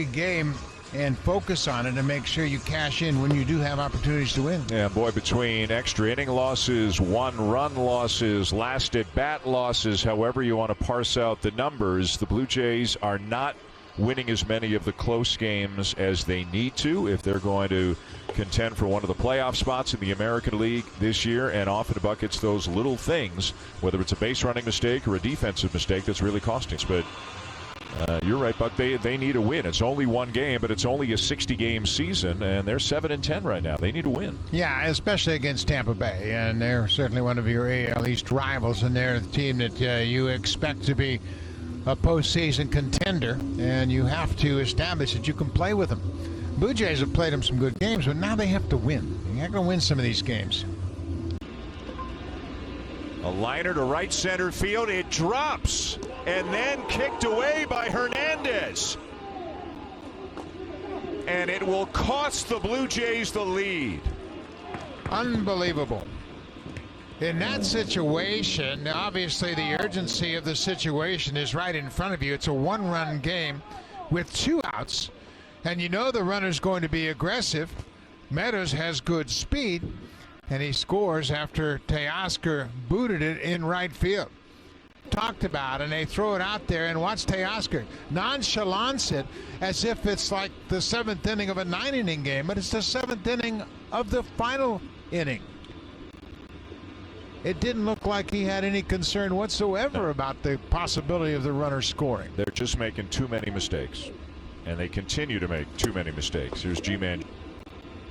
game and focus on it and make sure you cash in when you do have opportunities to win. Yeah, boy, between extra inning losses, 1-run losses, last at bat losses, however you want to parse out the numbers, the Blue Jays are not winning as many of the close games as they need to if they're going to contend for one of the playoff spots in the American League this year. And often Buck, it's those little things, whether it's a base running mistake or a defensive mistake, that's really costing us. But you're right, Buck. They need a win. It's only one game, but it's only a 60-game season, and they're 7-10 right now. They need a win. Yeah, especially against Tampa Bay, and they're certainly one of your AL East rivals, and they're the team that you expect to be a postseason contender, and you have to establish that you can play with them. Blue Jays have played them some good games, but now they have to win. You're not going to win some of these games. A liner to right center field. It drops and then kicked away by Hernandez. And it will cost the Blue Jays the lead. Unbelievable. In that situation, obviously the urgency of the situation is right in front of you. It's a one-run game with 2 outs, and you know the runner's going to be aggressive. Meadows has good speed, and he scores after Teoscar booted it in right field. Talked about, and they throw it out there, and watch Teoscar nonchalance it as if it's like the 7th inning of a 9-inning game, but it's the 7th inning of the final inning. It didn't look like he had any concern whatsoever about the possibility of the runner scoring. They're just making too many mistakes, and they continue to make too many mistakes. Here's G-Man.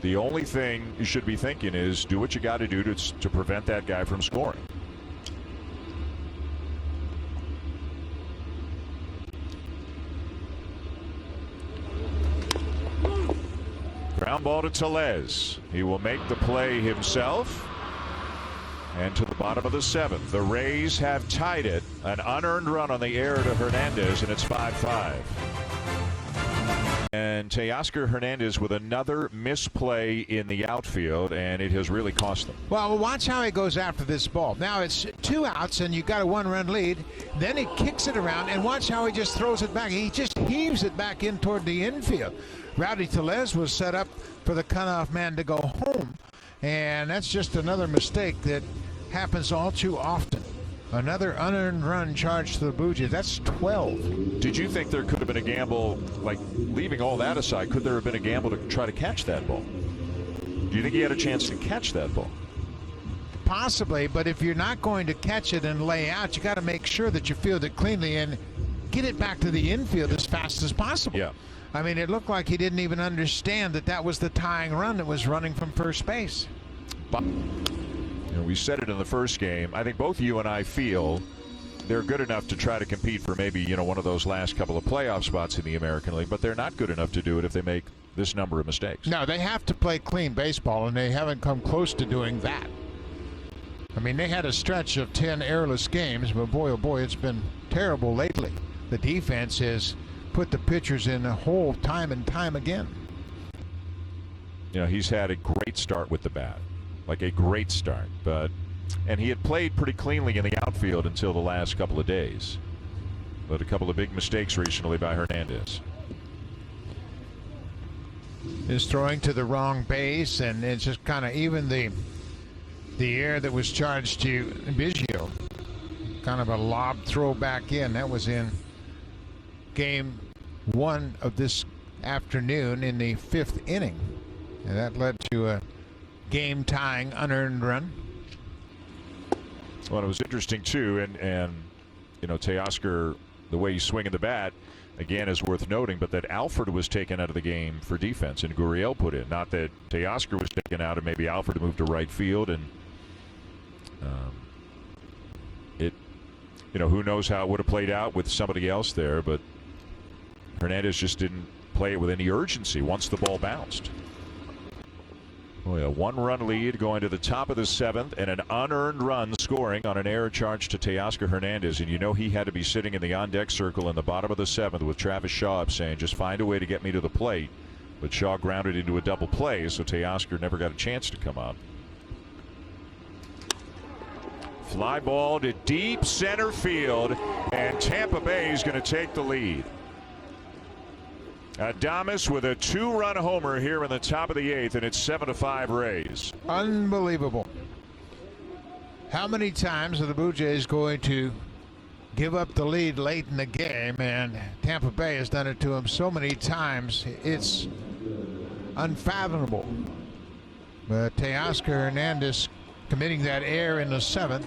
The only thing you should be thinking is do what you got to do to prevent that guy from scoring. Ground ball to Tellez. He will make the play himself. And to the bottom of the 7th, the Rays have tied it. An unearned run on the air to Hernandez, and it's 5-5. And Teoscar Hernandez with another misplay in the outfield, and it has really cost them. Well, watch how he goes after this ball. Now it's 2 outs, and you got a 1-run lead. Then he kicks it around, and watch how he just throws it back. He just heaves it back in toward the infield. Rowdy Tellez was set up for the cutoff man to go home, and that's just another mistake that happens all too often. Another unearned run charged to the Blue Jays. That's 12. Did you think there could have been a gamble, like leaving all that aside, could there have been a gamble to try to catch that ball? Do you think he had a chance to catch that ball? Possibly, but if you're not going to catch it and lay out, you got to make sure that you field it cleanly and get it back to the infield as fast as possible. Yeah. I mean, it looked like he didn't even understand that that was the tying run that was running from first base. But we said it in the first game. I think both you and I feel they're good enough to try to compete for maybe, one of those last couple of playoff spots in the American League, but they're not good enough to do it if they make this number of mistakes. No, they have to play clean baseball, and they haven't come close to doing that. I mean, they had a stretch of 10 errorless games, but boy, oh boy, it's been terrible lately. The defense has put the pitchers in a hole time and time again. He's had a great start with the bat. Like a great start, and he had played pretty cleanly in the outfield until the last couple of days. But a couple of big mistakes recently by Hernandez. Is throwing to the wrong base, and it's just kind of even the air that was charged to Biggio. Kind of a lob throw back in. That was in game 1 of this afternoon in the 5th inning, and that led to a game-tying unearned run. Well, it was interesting too, and Teoscar, the way he's swinging the bat, again, is worth noting. But that Alford was taken out of the game for defense, and Gurriel put in. Not that Teoscar was taken out, and maybe Alford moved to right field, and who knows how it would have played out with somebody else there. But Hernandez just didn't play it with any urgency once the ball bounced. Boy, a 1-run lead going to the top of the 7th, and an unearned run scoring on an error charge to Teoscar Hernandez. And he had to be sitting in the on-deck circle in the bottom of the 7th with Travis Shaw up saying, just find a way to get me to the plate. But Shaw grounded into a double play, so Teoscar never got a chance to come out. Fly ball to deep center field, and Tampa Bay is going to take the lead. Adames with a 2-run homer here in the top of the 8th, and it's 7-5 Rays. Unbelievable. How many times are the Blue Jays going to give up the lead late in the game? And Tampa Bay has done it to them so many times. It's unfathomable. But Teoscar Hernandez committing that error in the 7th.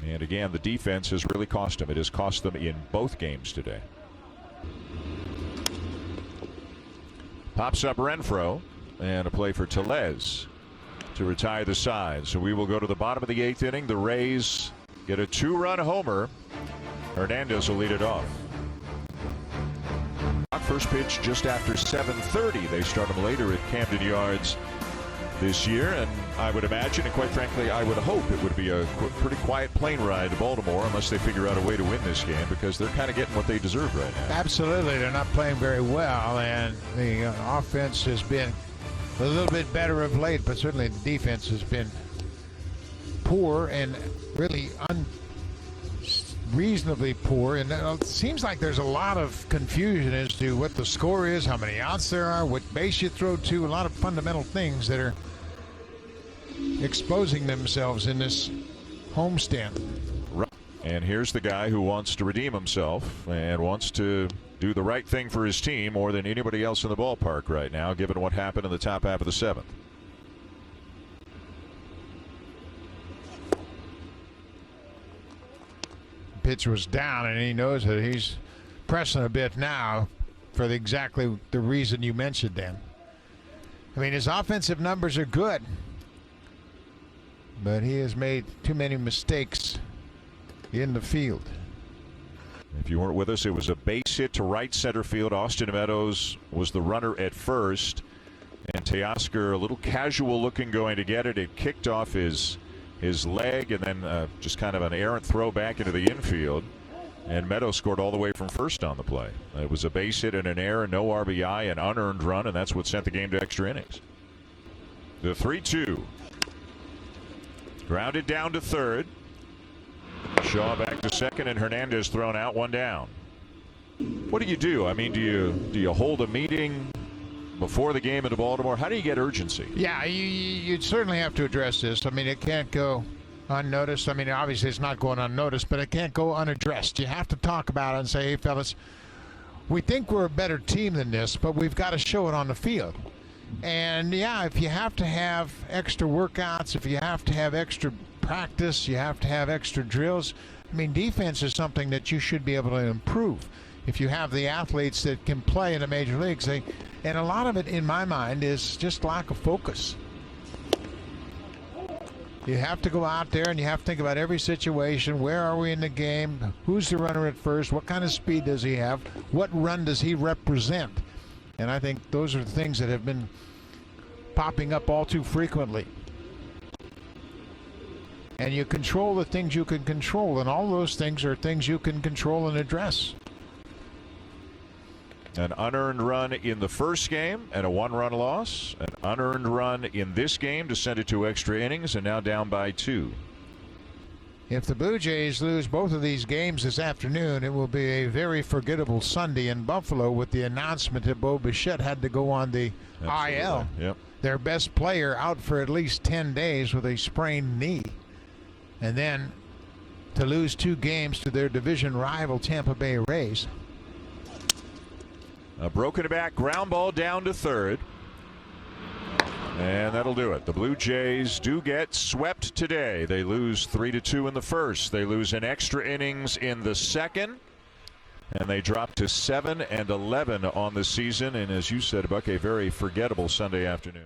And again, the defense has really cost them. It has cost them in both games today. Pops up Renfroe, and a play for Tellez to retire the side. So we will go to the bottom of the 8th inning. The Rays get a 2-run homer. Hernandez will lead it off. First pitch just after 7:30. They start him later at Camden Yards this year, and I would imagine, and quite frankly, I would hope it would be a pretty quiet plane ride to Baltimore unless they figure out a way to win this game, because they're kind of getting what they deserve right now. Absolutely. They're not playing very well, and the offense has been a little bit better of late, but certainly the defense has been poor and really reasonably poor, and it seems like there's a lot of confusion as to what the score is, how many outs there are, what base you throw to, a lot of fundamental things that are exposing themselves in this homestand. And here's the guy who wants to redeem himself and wants to do the right thing for his team more than anybody else in the ballpark right now, given what happened in the top half of the 7th. Pitch was down, and he knows that he's pressing a bit now for exactly the reason you mentioned, Dan. I mean, his offensive numbers are good, but he has made too many mistakes in the field. If you weren't with us, it was a base hit to right center field. Austin Meadows was the runner at first, and Teoscar, a little casual looking, going to get it. It kicked off his leg, and then just kind of an errant throw back into the infield, and Meadows scored all the way from first on the play. It was a base hit and an error, no RBI, an unearned run, and that's what sent the game to extra innings. The 3-2. Grounded down to third. Shaw back to second, and Hernandez thrown out, 1 down. What do? I mean, do you hold a meeting before the game into Baltimore? How do you get urgency? Yeah, you certainly have to address this. I mean, it can't go unnoticed. I mean, obviously it's not going unnoticed, but it can't go unaddressed. You have to talk about it and say, hey, fellas, we think we're a better team than this, but we've got to show it on the field. And, yeah, if you have to have extra workouts, if you have to have extra practice, you have to have extra drills. I mean, defense is something that you should be able to improve. If you have the athletes that can play in the major leagues, and a lot of it, in my mind, is just lack of focus. You have to go out there and you have to think about every situation. Where are we in the game? Who's the runner at first? What kind of speed does he have? What run does he represent? And I think those are the things that have been popping up all too frequently. And you control the things you can control, and all those things are things you can control and address. An unearned run in the first game and a 1-run loss. An unearned run in this game to send it to extra innings, and now down by 2. If the Blue Jays lose both of these games this afternoon, it will be a very forgettable Sunday in Buffalo, with the announcement that Bo Bichette had to go on the IL. Yep. Their best player out for at least 10 days with a sprained knee. And then to lose 2 games to their division rival Tampa Bay Rays. A broken back ground ball down to third. And that'll do it. The Blue Jays do get swept today. They lose 3-2 in the first. They lose in extra innings in the second. And they drop to 7-11 on the season. And as you said, Buck, a very forgettable Sunday afternoon.